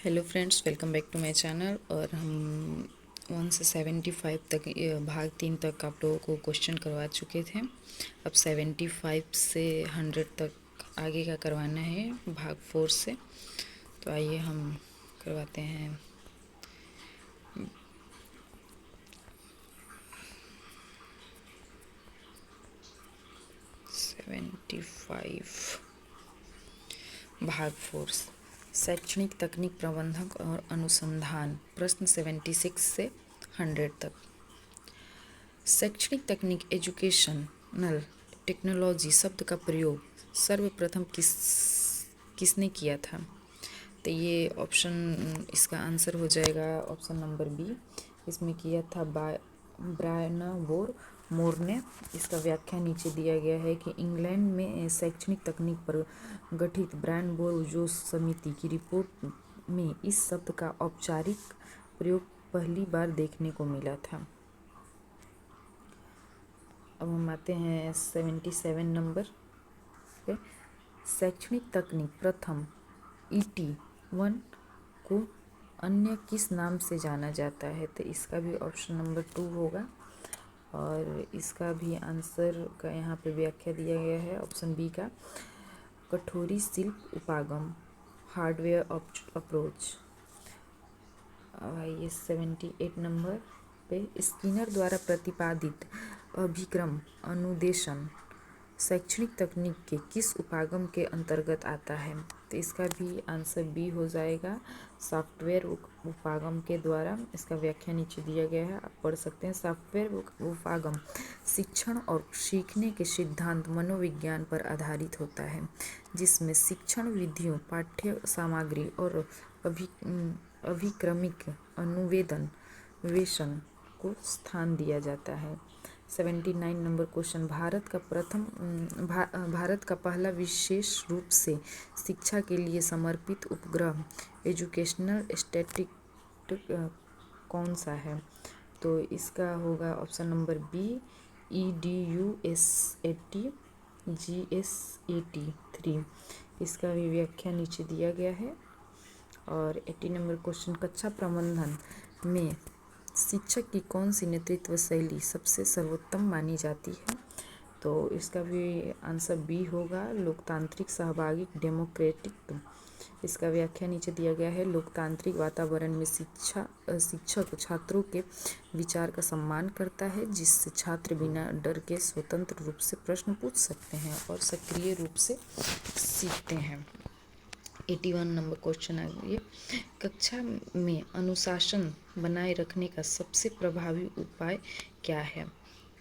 Hello friends, welcome back to my channel. और हम 1 से 75 तक भाग 3 तक आप लोगों को क्वेश्चन करवा चुके थे। अब 75 से 100 तक आगे का करवाना है भाग 4 से। तो आइए हम करवाते हैं। भाग 4 शैक्षणिक तकनीक प्रबंधक और अनुसंधान। प्रश्न 76 से 100 तक। शैक्षणिक तकनीक एजुकेशनल टेक्नोलॉजी शब्द का प्रयोग सर्वप्रथम किसने किया था? तो ये ऑप्शन, इसका आंसर हो जाएगा ऑप्शन नंबर बी। इसमें किया था ब्रायन मोर ने। इसका व्याख्या नीचे दिया गया है कि इंग्लैंड में शैक्षणिक तकनीक पर गठित ब्रायन बोर्जोस समिति की रिपोर्ट में इस शब्द का औपचारिक प्रयोग पहली बार देखने को मिला था। अब हम आते हैं 77 नंबर पे। शैक्षणिक तकनीक प्रथम ET1 को अन्य किस नाम से जाना जाता है? तो इसका भी ऑप्शन नंबर 2 होगा। और इसका भी आंसर का यहाँ पे व्याख्या दिया गया है ऑप्शन बी का, कठोरी शिल्प उपागम, हार्डवेयर अप्रोच। अब आइए 78 नंबर पे। स्किनर द्वारा प्रतिपादित अभिक्रम अनुदेशन शैक्षणिक तकनीक के किस उपागम के अंतर्गत आता है? तो इसका भी आंसर बी हो जाएगा, सॉफ्टवेयर उपागम के द्वारा। इसका व्याख्या नीचे दिया गया है, आप पढ़ सकते हैं। सॉफ्टवेयर उपागम शिक्षण और सीखने के सिद्धांत मनोविज्ञान पर आधारित होता है, जिसमें शिक्षण विधियों, पाठ्य सामग्री और अभिक्रमिक अनुवेदन को स्थान दिया जाता है। 79 नंबर क्वेश्चन। भारत का पहला विशेष रूप से शिक्षा के लिए समर्पित उपग्रह एजुकेशनल सैटेलाइट कौन सा है? तो इसका होगा option number B, EDUSAT GSAT-3। इसका भी व्याख्या नीचे दिया गया है। और 80 नंबर क्वेश्चन। कक्षा प्रबंधन में शिक्षक की कौन सी नेतृत्व शैली सबसे सर्वोत्तम मानी जाती है? तो इसका भी आंसर बी होगा, लोकतांत्रिक सहभागी डेमोक्रेटिक। इसका व्याख्या नीचे दिया गया है। लोकतांत्रिक वातावरण में शिक्षक छात्रों के विचार का सम्मान करता है, जिससे छात्र बिना डर के स्वतंत्र रूप से प्रश्न पूछ सकते हैं और सक्रिय रूप से सीखते हैं। 81 नंबर क्वेश्चन आ गया। कक्षा में अनुशासन बनाए रखने का सबसे प्रभावी उपाय क्या है?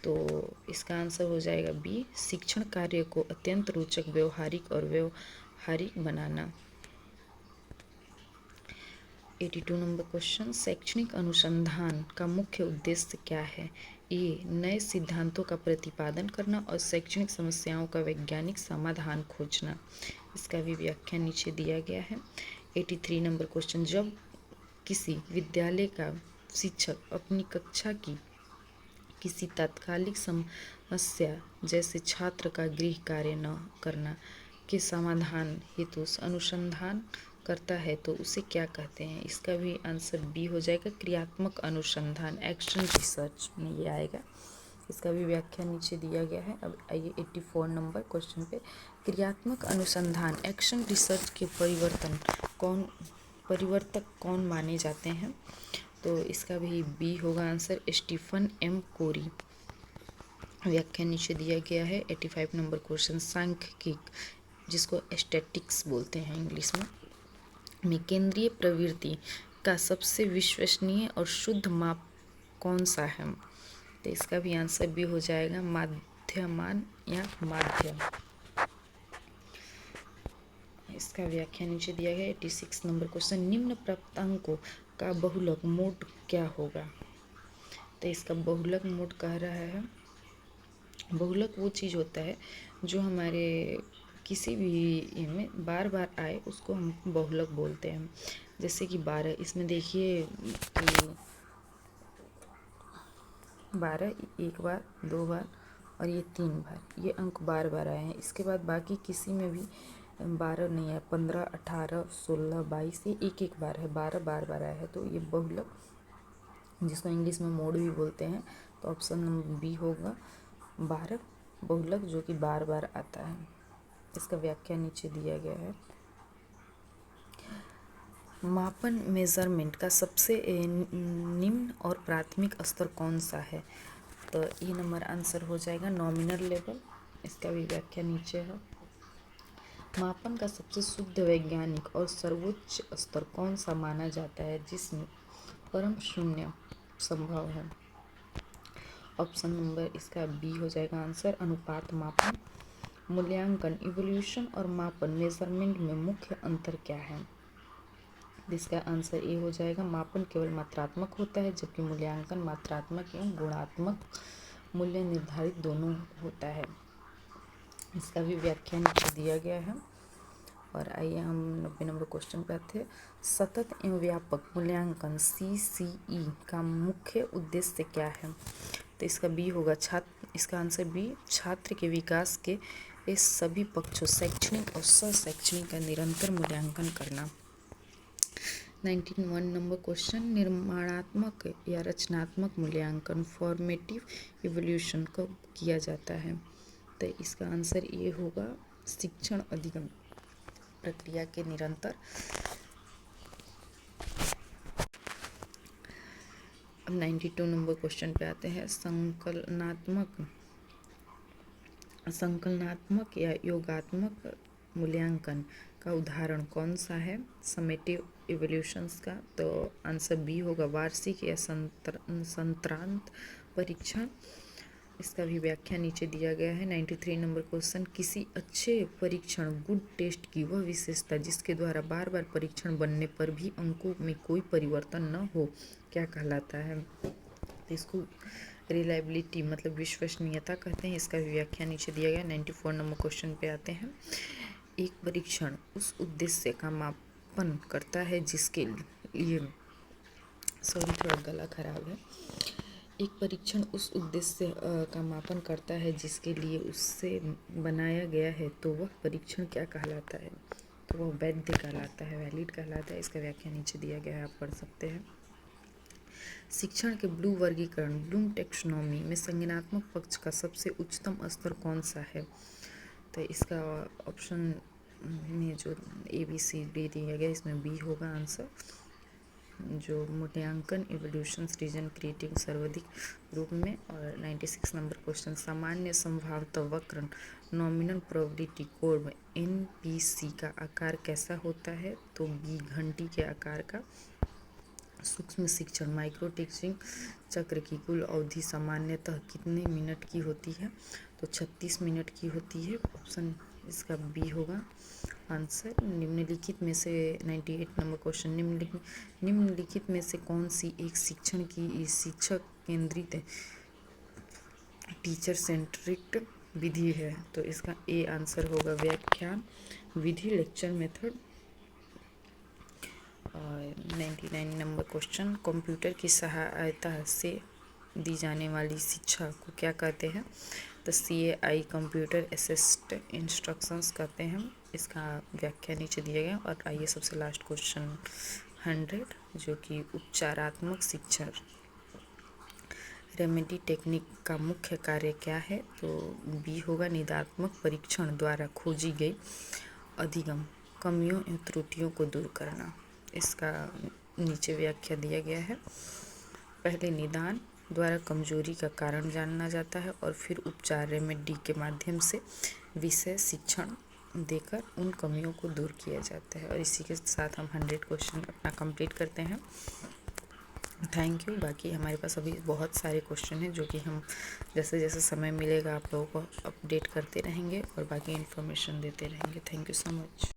तो इसका आंसर हो जाएगा बी, शिक्षण कार्य को अत्यंत रोचक, व्यवहारिक और व्यवहारिक बनाना। 82 नंबर क्वेश्चन। शैक्षणिक अनुसंधान का मुख्य उद्देश्य क्या है? ए, नए सिद्धांतों का प्रतिपादन करना और शैक्षणिक समस्याओं का वैज्ञानिक समाधान खोजना। इसका भी व्याख्या नीचे दिया गया है। 83 नंबर क्वेश्चन। जब किसी विद्यालय का शिक्षक अपनी कक्षा की किसी तात्कालिक समस्या, जैसे छात्र का गृह कार्य न करना, के समाधान हेतु अनुसंधान करता है, तो उसे क्या कहते हैं? इसका भी आंसर बी हो जाएगा, क्रियात्मक अनुसंधान, एक्शन रिसर्च में ये आएगा। इसका भी व्याख्या नीचे दिया गया है। अब आइए 84 नंबर क्वेश्चन पे। क्रियात्मक अनुसंधान, एक्शन रिसर्च के परिवर्तक कौन माने जाते हैं? तो इसका भी बी होगा आंसर, स्टीफन एम कोरी। व्याख्या नीचे दिया गया है। 85 नंबर क्वेश्चन। सांख्यिकी, जिसको स्टैटिस्टिक्स बोलते हैं इंग्लिश में केंद्रीय प्रवृत्ति का सबसे विश्वसनीय और शुद्ध माप कौन सा है? तो इसका भी आंसर भी हो जाएगा, माध्यमान या माध्यम। इसका व्याख्या नीचे दिया गया है। 86 नंबर क्वेश्चन। निम्न प्राप्तांकों का बहुलक मोड क्या होगा? तो इसका बहुलक मोड कह रहा है, बहुलक वो चीज़ होता है जो हमारे किसी भी में बार बार आए, उसको हम बहुलक बोलते हैं। जैसे कि 12, इसमें देखिए कि 12 एक बार, 2 बार और ये 3 बार, ये अंक बार बार आए हैं। इसके बाद बाकी किसी में भी 12 नहीं है, 15, 18, 16, 22, ये एक एक बार है, 12 बार बार आया है, तो ये बहुलक जिसको इंग्लिश में मोड भी बोलते हैं। तो ऑप्शन नंबर बी होगा 12 बहुलक जो कि बार बार आता है। इसका व्याख्या नीचे दिया गया है। मापन मेजरमेंट का सबसे निम्न और प्राथमिक स्तर कौन सा है? तो ये नंबर आंसर हो जाएगा नॉमिनल लेवल। इसका भी व्याख्या नीचे है। मापन का सबसे शुद्ध वैज्ञानिक और सर्वोच्च स्तर कौन सा माना जाता है जिसमें परम शून्य संभव है? ऑप्शन नंबर इसका बी हो जाएगा आंसर, अनुपात मापन। मूल्यांकन इवोल्यूशन और मापन मेजरमेंट में मुख्य अंतर क्या है? इसका आंसर ए हो जाएगा, मापन केवल मात्रात्मक होता है जबकि मूल्यांकन मात्रात्मक एवं गुणात्मक मूल्य निर्धारित दोनों होता है। इसका भी व्याख्या नीचे दिया गया है। और आइए हम 90 नंबर क्वेश्चन पे आते हैं। सतत एवं व्यापक मूल्यांकन CCE का मुख्य उद्देश्य क्या है? तो इसका बी होगा इसका आंसर बी, छात्र के विकास के इस सभी पक्षों शैक्षणिक और सशैक्षणिक का निरंतर मूल्यांकन करना। 91 नंबर क्वेश्चन, निर्माणात्मक या रचनात्मक मूल्यांकन फॉर्मेटिव इवोल्यूशन कब किया जाता है? तो इसका आंसर ये होगा, शिक्षण अधिगम प्रक्रिया के निरंतर। अब 92 नंबर क्वेश्चन पे आते हैं। संकलनात्मक या योगात्मक मूल्यांकन का उदाहरण कौन सा है समेटिव इवोल्यूशंस का? तो आंसर बी होगा, वार्षिक या संत्रांत परीक्षण। इसका भी व्याख्या नीचे दिया गया है। 93 नंबर क्वेश्चन, किसी अच्छे परीक्षण गुड टेस्ट की वह विशेषता जिसके द्वारा बार बार परीक्षण बनने पर भी अंकों में कोई परिवर्तन न हो क्या कहलाता है? तो इसको रिलायबिलिटी मतलब विश्वसनीयता कहते हैं। इसका भी व्याख्या नीचे दिया गया। 94 नंबर क्वेश्चन पे आते हैं। एक परीक्षण उस उद्देश्य का मापन करता है जिसके लिए थोड़ा गला खराब है। एक परीक्षण उस उद्देश्य का मापन करता है जिसके लिए उससे बनाया गया है, तो वह परीक्षण क्या कहलाता है? तो वह वैध कहलाता है, वैलिड कहलाता है। इसका व्याख्या नीचे दिया गया है, आप पढ़ सकते हैं। शिक्षण के ब्लू वर्गीकरण ब्लूम टेक्सोनॉमी में संज्ञानात्मक पक्ष का सबसे उच्चतम स्तर कौन सा है? तो इसका ऑप्शन में जो ABCD दिया गया इसमें बी होगा आंसर, जो मूल्यांकन इवोल्यूशन रीजन क्रिएटिव सर्वाधिक रूप में। और 96 नंबर क्वेश्चन, सामान्य संभाव्यता वक्र नॉमिनल प्रोबेबिलिटी कर्व NPC का आकार कैसा होता है? तो बी, घंटी के आकार का। सूक्ष्म शिक्षण माइक्रो टीचिंग चक्र की कुल अवधि सामान्यतः कितने मिनट की होती है? तो 36 मिनट की होती है। ऑप्शन इसका बी होगा आंसर। निम्नलिखित में से 98 नंबर क्वेश्चन, निम्नलिखित में से कौन सी एक शिक्षक केंद्रित टीचर सेंट्रिक विधि है? तो इसका ए आंसर होगा, व्याख्यान विधि लेक्चर मेथड। और 99 नंबर क्वेश्चन, कंप्यूटर की सहायता से दी जाने वाली शिक्षा को क्या कहते हैं? तो CAI कंप्यूटर असिस्ट इंस्ट्रक्शंस कहते हैं। इसका व्याख्या नीचे दिया गया। और आइए सबसे लास्ट क्वेश्चन 100, जो कि उपचारात्मक शिक्षण रेमेडी टेक्निक का मुख्य कार्य क्या है? तो बी होगा, निदात्मक परीक्षण द्वारा खोजी गई अधिगम कमियों एवं त्रुटियों को दूर करना। इसका नीचे व्याख्या दिया गया है। पहले निदान द्वारा कमजोरी का कारण जानना जाता है और फिर उपचार रेमेडी के माध्यम से विषय शिक्षण देकर उन कमियों को दूर किया जाता है। और इसी के साथ हम 100 क्वेश्चन अपना कंप्लीट करते हैं। Thank you. बाकी हमारे पास अभी बहुत सारे क्वेश्चन हैं जो कि हम जैसे जैसे समय मिलेगा आप लोगों को अपडेट करते रहेंगे और बाकी इन्फॉर्मेशन देते रहेंगे। Thank you so much.